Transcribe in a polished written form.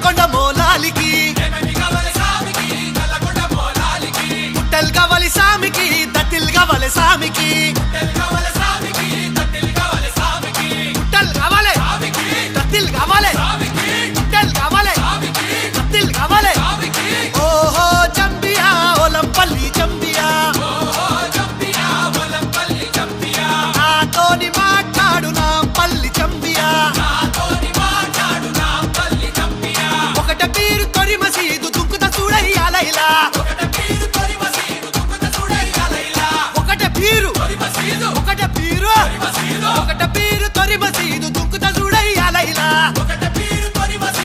నల్లగొండ మోలాలికి పుట్టల్ గవలి సామికి దట్టిల్ గవలి సామికి పుట్టల్ గవలి దట్టిల్ గవలి పుట్టల్ గవలి దట్టిల్ గవలి ఓహో జంబియా ఒలంపల్లి జంబియా నాతోని మాట్లాడు నా పల్లి జంబియా ఒకట పీరు తొరి మసీదు దుంకుత చూడయ్యాలైలా ఒకట పీరు తొరి మసీదు